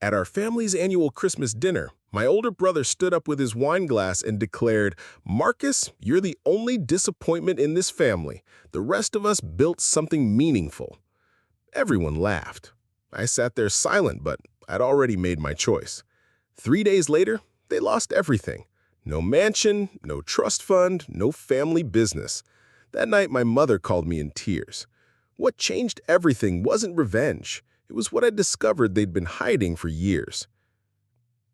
At our family's annual Christmas dinner, my older brother stood up with his wine glass and declared, "Marcus, you're the only disappointment in this family. The rest of us built something meaningful." Everyone laughed. I sat there silent, but I'd already made my choice. 3 days later, they lost everything. No mansion, no trust fund, no family business. That night, my mother called me in tears. What changed everything wasn't revenge. It was what I discovered they'd been hiding for years.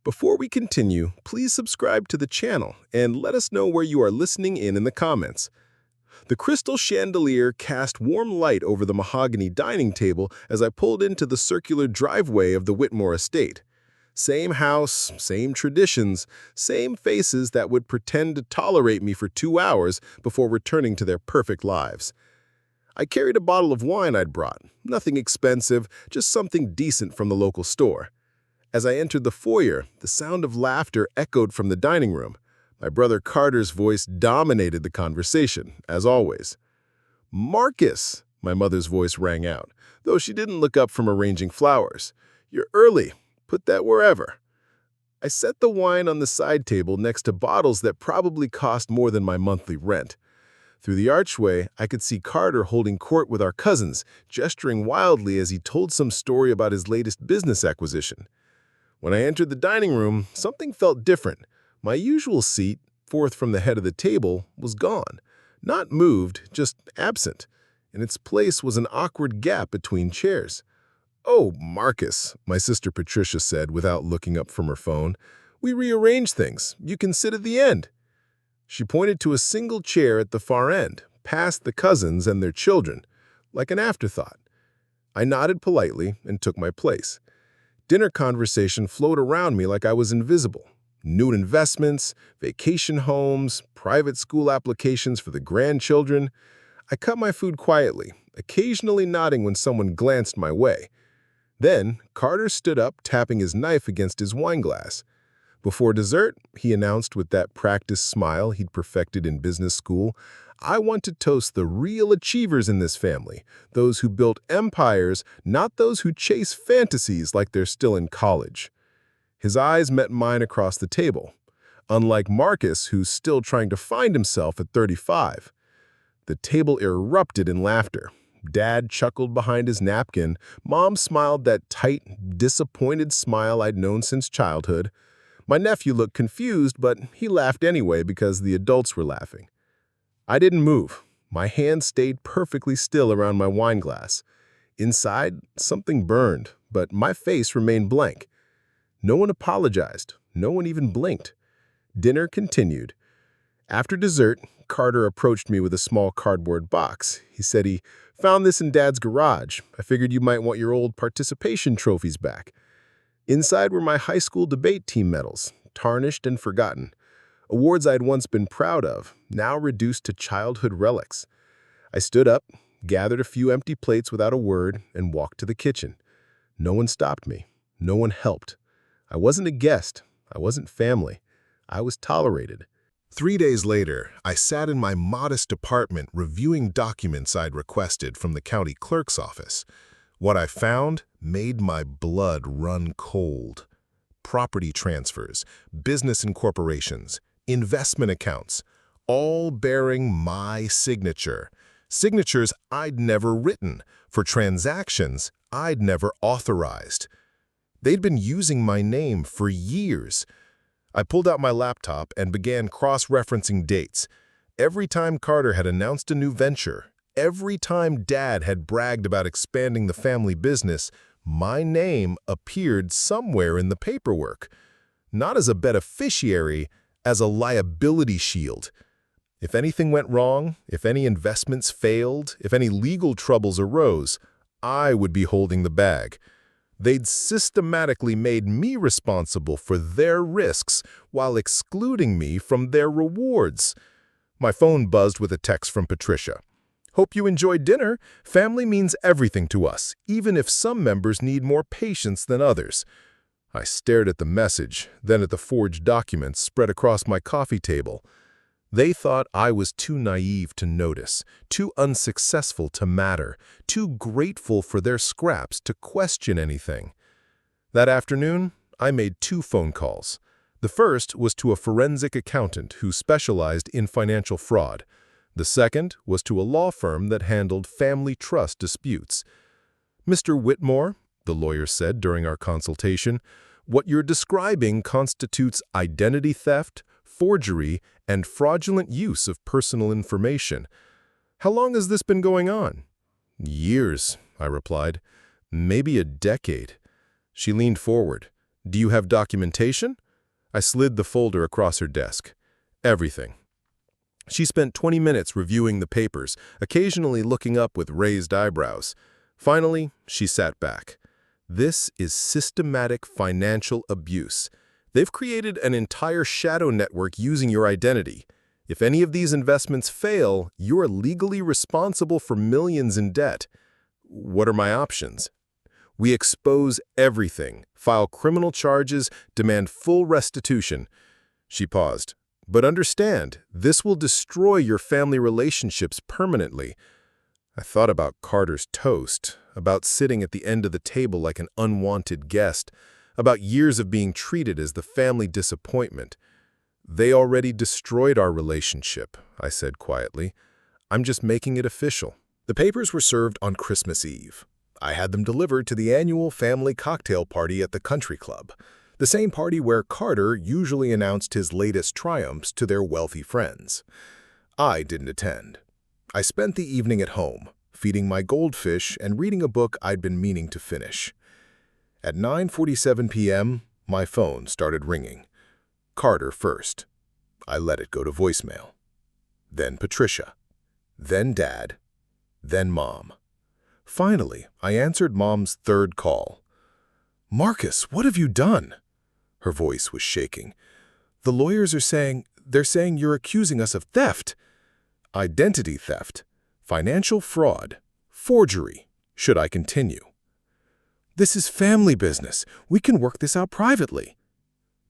Before we continue, please subscribe to the channel and let us know where you are listening in the comments. The crystal chandelier cast warm light over the mahogany dining table as I pulled into the circular driveway of the Whitmore estate. Same house, same traditions, same faces that would pretend to tolerate me for 2 hours before returning to their perfect lives. I carried a bottle of wine I'd brought, nothing expensive, just something decent from the local store. As I entered the foyer, the sound of laughter echoed from the dining room. My brother Carter's voice dominated the conversation, as always. "Marcus," my mother's voice rang out, though she didn't look up from arranging flowers. "You're early. Put that wherever." I set the wine on the side table next to bottles that probably cost more than my monthly rent. Through the archway, I could see Carter holding court with our cousins, gesturing wildly as he told some story about his latest business acquisition. When I entered the dining room, something felt different. My usual seat, fourth from the head of the table, was gone. Not moved, just absent. In its place was an awkward gap between chairs. "Oh, Marcus," my sister Patricia said without looking up from her phone. "We rearranged things. You can sit at the end." She pointed to a single chair at the far end, past the cousins and their children, like an afterthought. I nodded politely and took my place. Dinner conversation flowed around me like I was invisible. New investments, vacation homes, private school applications for the grandchildren. I cut my food quietly, occasionally nodding when someone glanced my way. Then, Carter stood up, tapping his knife against his wine glass. Before dessert, he announced with that practiced smile he'd perfected in business school, "I want to toast the real achievers in this family, those who built empires, not those who chase fantasies like they're still in college." His eyes met mine across the table, unlike Marcus, who's still trying to find himself at 35. The table erupted in laughter. Dad chuckled behind his napkin. Mom smiled that tight, disappointed smile I'd known since childhood. My nephew looked confused, but he laughed anyway because the adults were laughing. I didn't move. My hand stayed perfectly still around my wine glass. Inside, something burned, but my face remained blank. No one apologized. No one even blinked. Dinner continued. After dessert, Carter approached me with a small cardboard box. He said he found this in Dad's garage. I figured you might want your old participation trophies back. Inside were my high school debate team medals, tarnished and forgotten. Awards I'd once been proud of, now reduced to childhood relics. I stood up, gathered a few empty plates without a word, and walked to the kitchen. No one stopped me. No one helped. I wasn't a guest. I wasn't family. I was tolerated. 3 days later, I sat in my modest apartment reviewing documents I'd requested from the county clerk's office. What I found made my blood run cold. Property transfers, business incorporations, investment accounts, all bearing my signature. Signatures I'd never written, for transactions I'd never authorized. They'd been using my name for years. I pulled out my laptop and began cross-referencing dates. Every time Carter had announced a new venture, every time Dad had bragged about expanding the family business, my name appeared somewhere in the paperwork. Not as a beneficiary, as a liability shield. If anything went wrong, if any investments failed, if any legal troubles arose, I would be holding the bag. They'd systematically made me responsible for their risks while excluding me from their rewards. My phone buzzed with a text from Patricia. "Hope you enjoyed dinner. Family means everything to us, even if some members need more patience than others." I stared at the message, then at the forged documents spread across my coffee table. They thought I was too naive to notice, too unsuccessful to matter, too grateful for their scraps to question anything. That afternoon, I made 2 phone calls. The first was to a forensic accountant who specialized in financial fraud. The second was to a law firm that handled family trust disputes. "Mr. Whitmore," the lawyer said during our consultation, "what you're describing constitutes identity theft, forgery, and fraudulent use of personal information. How long has this been going on?" "Years," I replied. "Maybe a decade." She leaned forward. "Do you have documentation?" I slid the folder across her desk. "Everything." She spent 20 minutes reviewing the papers, occasionally looking up with raised eyebrows. Finally, she sat back. "This is systematic financial abuse. They've created an entire shadow network using your identity. If any of these investments fail, you're legally responsible for millions in debt." "What are my options?" "We expose everything, file criminal charges, demand full restitution." She paused. "But understand, this will destroy your family relationships permanently." I thought about Carter's toast, about sitting at the end of the table like an unwanted guest, about years of being treated as the family disappointment. "They already destroyed our relationship," I said quietly. "I'm just making it official." The papers were served on Christmas Eve. I had them delivered to the annual family cocktail party at the country club, the same party where Carter usually announced his latest triumphs to their wealthy friends. I didn't attend. I spent the evening at home, feeding my goldfish and reading a book I'd been meaning to finish. At 9:47 p.m., my phone started ringing. Carter first. I let it go to voicemail. Then Patricia. Then Dad. Then Mom. Finally, I answered Mom's third call. "Marcus, what have you done?" Her voice was shaking. "The lawyers are saying you're accusing us of theft. Identity theft, financial fraud, forgery. Should I continue?" "This is family business. We can work this out privately."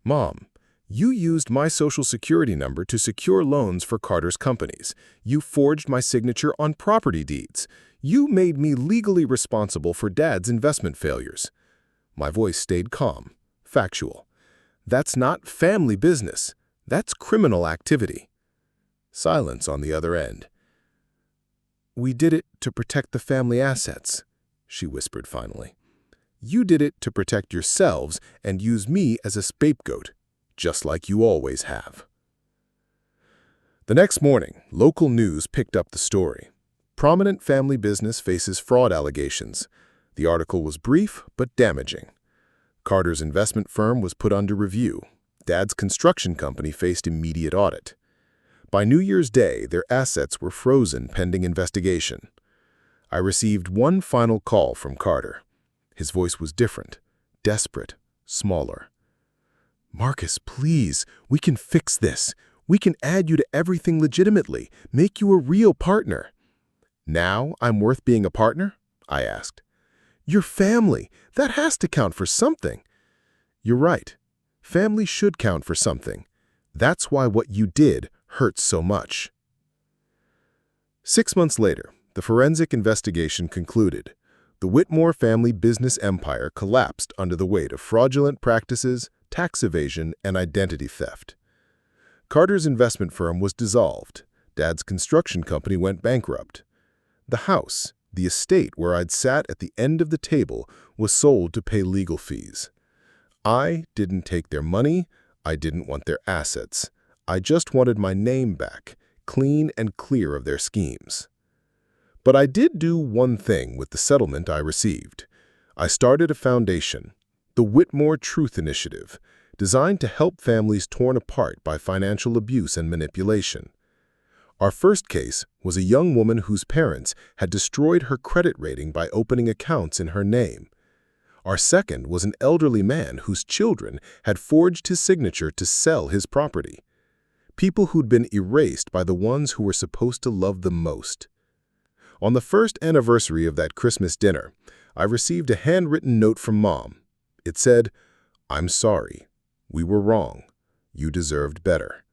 "Mom, you used my Social Security number to secure loans for Carter's companies. You forged my signature on property deeds. You made me legally responsible for Dad's investment failures." My voice stayed calm, factual. "That's not family business. That's criminal activity." Silence on the other end. "We did it to protect the family assets," she whispered finally. "You did it to protect yourselves and use me as a scapegoat, just like you always have." The next morning, local news picked up the story. "Prominent family business faces fraud allegations." The article was brief but damaging. Carter's investment firm was put under review. Dad's construction company faced immediate audit. By New Year's Day, their assets were frozen pending investigation. I received one final call from Carter. His voice was different, desperate, smaller. "Marcus, please, we can fix this. We can add you to everything legitimately, make you a real partner." "Now I'm worth being a partner?" I asked. "Your family, that has to count for something." "You're right. Family should count for something. That's why what you did hurts so much." 6 months later, the forensic investigation concluded. The Whitmore family business empire collapsed under the weight of fraudulent practices, tax evasion, and identity theft. Carter's investment firm was dissolved. Dad's construction company went bankrupt. The house, the estate where I'd sat at the end of the table, was sold to pay legal fees. I didn't take their money. I didn't want their assets. I just wanted my name back, clean and clear of their schemes. But I did do one thing with the settlement I received. I started a foundation, the Whitmore Truth Initiative, designed to help families torn apart by financial abuse and manipulation. Our first case was a young woman whose parents had destroyed her credit rating by opening accounts in her name. Our second was an elderly man whose children had forged his signature to sell his property. People who'd been erased by the ones who were supposed to love them most. On the first anniversary of that Christmas dinner, I received a handwritten note from Mom. It said, "I'm sorry. We were wrong. You deserved better."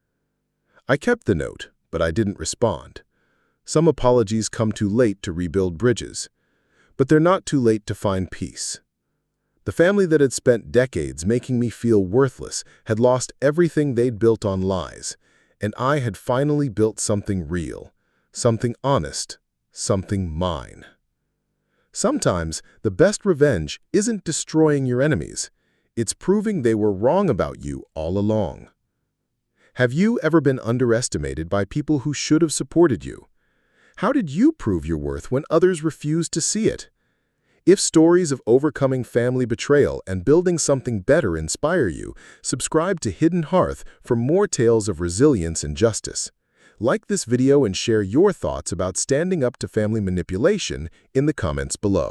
I kept the note, but I didn't respond. Some apologies come too late to rebuild bridges, but they're not too late to find peace. The family that had spent decades making me feel worthless had lost everything they'd built on lies, and I had finally built something real, something honest, something mine. Sometimes, the best revenge isn't destroying your enemies. It's proving they were wrong about you all along. Have you ever been underestimated by people who should have supported you? How did you prove your worth when others refused to see it? If stories of overcoming family betrayal and building something better inspire you, subscribe to Hidden Hearth for more tales of resilience and justice. Like this video and share your thoughts about standing up to family manipulation in the comments below.